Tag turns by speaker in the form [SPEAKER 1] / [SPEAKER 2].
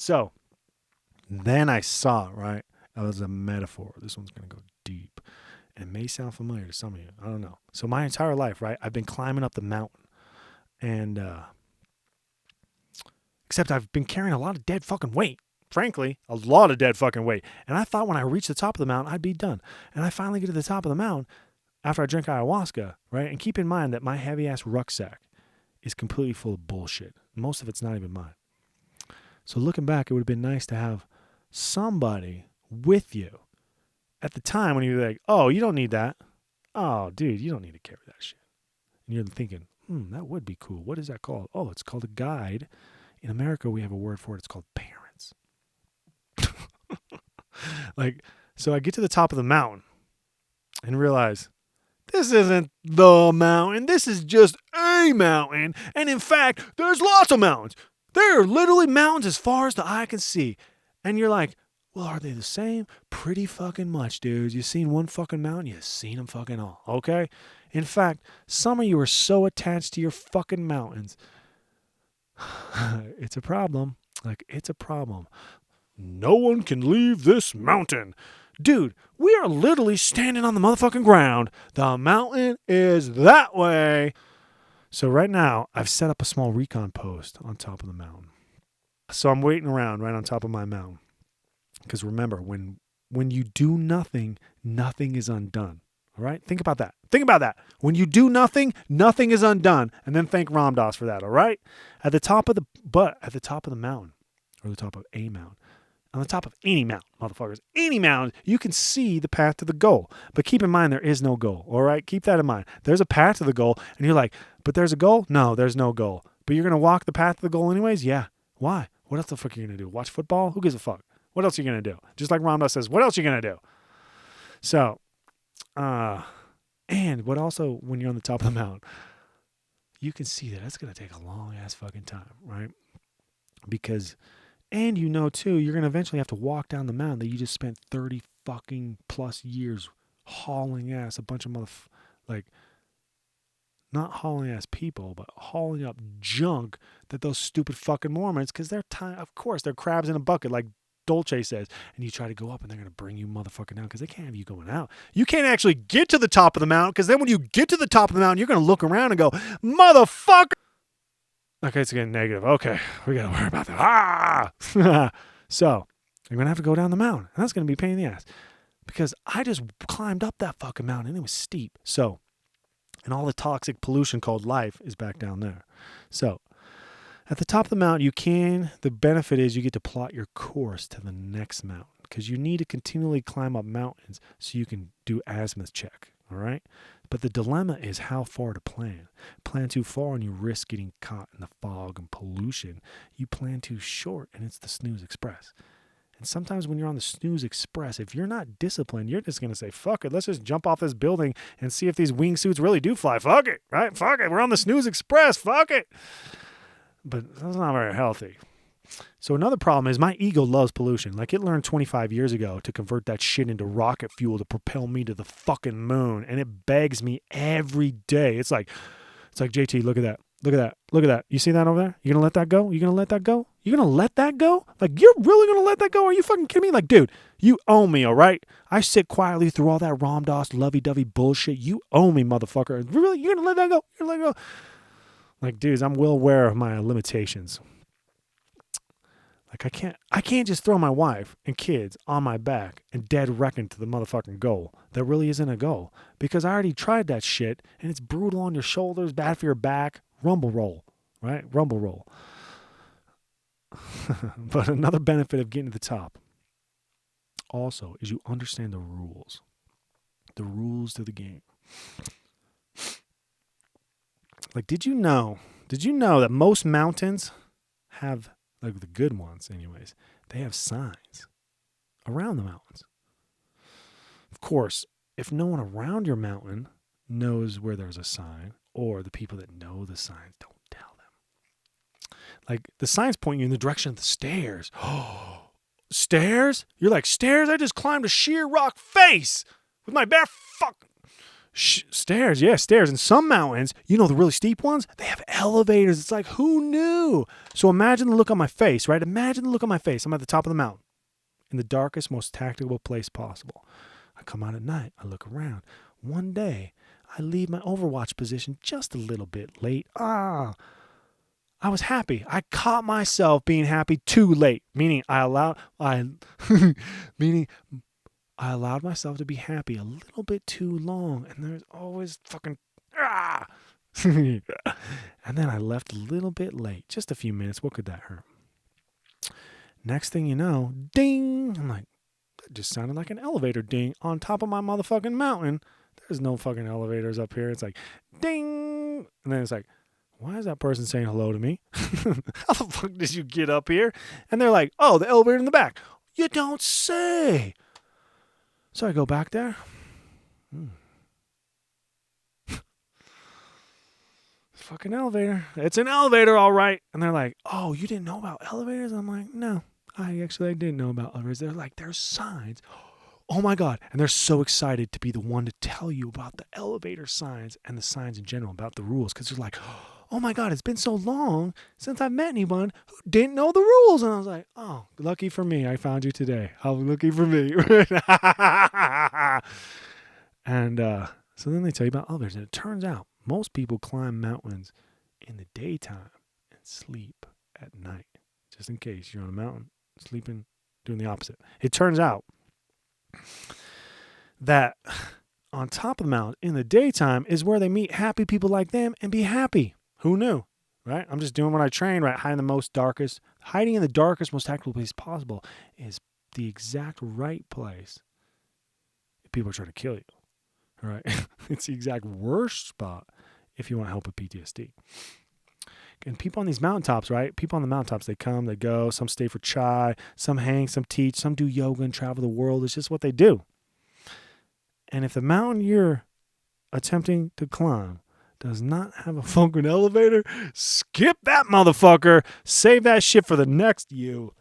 [SPEAKER 1] So then I saw, right? That was a metaphor. This one's going to go deep. And it may sound familiar to some of you. I don't know. So my entire life, right? I've been climbing up the mountain. And, except I've been carrying a lot of dead fucking weight. Frankly, a lot of dead fucking weight. And I thought when I reached the top of the mountain, I'd be done. And I finally get to the top of the mountain after I drink ayahuasca, right? And keep in mind that my heavy ass rucksack is completely full of bullshit. Most of it's not even mine. So looking back, it would have been nice to have somebody with you at the time when you're like, oh, you don't need that. Oh, dude, you don't need to carry that shit. And you're thinking, that would be cool. What is that called? Oh, it's called a guide. In America, we have a word for it. It's called parents. So I get to the top of the mountain and realize this isn't the mountain. This is just a mountain. And in fact, there's lots of mountains. There are literally mountains as far as the eye can see. And you're like, well, are they the same? Pretty fucking much, dudes. You seen one fucking mountain? You seen them fucking all, okay? In fact, some of you are so attached to your fucking mountains. It's a problem. It's a problem. No one can leave this mountain. Dude, we are literally standing on the motherfucking ground. The mountain is that way. So right now, I've set up a small recon post on top of the mountain. So I'm waiting around right on top of my mountain. Because remember, when you do nothing, nothing is undone. All right? Think about that. Think about that. When you do nothing, nothing is undone. And then thank Ram Dass for that, all right? At the top of the mountain, or the top of a mountain, on the top of any mountain, motherfuckers, any mountain, you can see the path to the goal. But keep in mind, there is no goal, all right? Keep that in mind. There's a path to the goal, and you're like, but there's a goal? No, there's no goal. But you're going to walk the path to the goal anyways? Yeah. Why? What else the fuck are you going to do? Watch football? Who gives a fuck? What else are you going to do? Just like Ram Dass says, what else are you going to do? So, and what also, when you're on the top of the mountain, you can see that it's going to take a long ass fucking time, right? Because, and you know too, you're going to eventually have to walk down the mountain that you just spent 30 fucking plus years hauling ass a bunch of not hauling ass people, but hauling up junk that those stupid fucking Mormons, because of course, they're crabs in a bucket, like Dolce says, and you try to go up and they're going to bring you motherfucking down because they can't have you going out. You can't actually get to the top of the mountain because then when you get to the top of the mountain, you're going to look around and go, motherfucker. Okay, it's getting negative. Okay, we got to worry about that. So you're going to have to go down the mountain, and that's going to be a pain in the ass because I just climbed up that fucking mountain and it was steep. So, and all the toxic pollution called life is back down there. So at the top of the mountain, the benefit is you get to plot your course to the next mountain because you need to continually climb up mountains so you can do azimuth check, all right? But the dilemma is how far to plan. Plan too far and you risk getting caught in the fog and pollution. You plan too short and it's the snooze express. And sometimes when you're on the snooze express, if you're not disciplined, you're just going to say, fuck it, let's just jump off this building and see if these wingsuits really do fly. Fuck it, right? Fuck it, we're on the snooze express, fuck it. But that's not very healthy. So another problem is my ego loves pollution. Like it learned 25 years ago to convert that shit into rocket fuel to propel me to the fucking moon. And it begs me every day. It's like, JT, look at that. Look at that. Look at that. You see that over there? You gonna let that go? You gonna let that go? You gonna let that go? Like, you're really gonna let that go? Are you fucking kidding me? Like, dude, you owe me, all right? I sit quietly through all that Ram Dass lovey-dovey bullshit. You owe me, motherfucker. Really? You're gonna let that go? You're gonna let it go? Like, dudes, I'm well aware of my limitations. Like, I can't just throw my wife and kids on my back and dead reckon to the motherfucking goal. That really isn't a goal. Because I already tried that shit, and it's brutal on your shoulders, bad for your back. Rumble roll, right? Rumble roll. But another benefit of getting to the top also is you understand the rules. The rules to the game. Like, did you know that most mountains have, like the good ones anyways, they have signs around the mountains? Of course, if no one around your mountain knows where there's a sign, or the people that know the signs don't tell them. Like, the signs point you in the direction of the stairs. Oh, stairs? You're like, stairs? I just climbed a sheer rock face with my bare fuck. Stairs, yeah, stairs. And some mountains, you know, the really steep ones, they have elevators. It's like, who knew? So imagine the look on my face, right? Imagine the look on my face. I'm at the top of the mountain in the darkest, most tactical place possible. I come out at night. I look around. One day, I leave my overwatch position just a little bit late. I was happy. I caught myself being happy too late, meaning I allowed myself to be happy a little bit too long, and there's always fucking and then I left a little bit late, just a few minutes. What could that hurt? Next thing you know, ding! I'm like, that just sounded like an elevator ding on top of my motherfucking mountain. There's no fucking elevators up here. It's like, ding! And then it's like, why is that person saying hello to me? How the fuck did you get up here? And they're like, oh, the elevator in the back. You don't say. So I go back there. Fucking elevator. It's an elevator, all right. And they're like, oh, you didn't know about elevators? I'm like, no, I didn't know about elevators. They're like, there's signs. Oh my God. And they're so excited to be the one to tell you about the elevator signs and the signs in general, about the rules. Because they're like, oh my God, it's been so long since I've met anyone who didn't know the rules. And I was like, oh, lucky for me, I found you today. How lucky for me. And so then they tell you about elevators. And it turns out most people climb mountains in the daytime and sleep at night. Just in case you're on a mountain, sleeping, doing the opposite. It turns out that on top of the mountain in the daytime is where they meet happy people like them and be happy. Who knew? Right? I'm just doing what I train, right? Hiding in the darkest, most tactical place possible is the exact right place if people are trying to kill you. Right? It's the exact worst spot if you want help with PTSD. And people on these mountaintops, right? People on the mountaintops, they come, they go. Some stay for chai, some hang, some teach, some do yoga and travel the world. It's just what they do. And if the mountain you're attempting to climb does not have a fucking elevator, skip that motherfucker. Save that shit for the next you.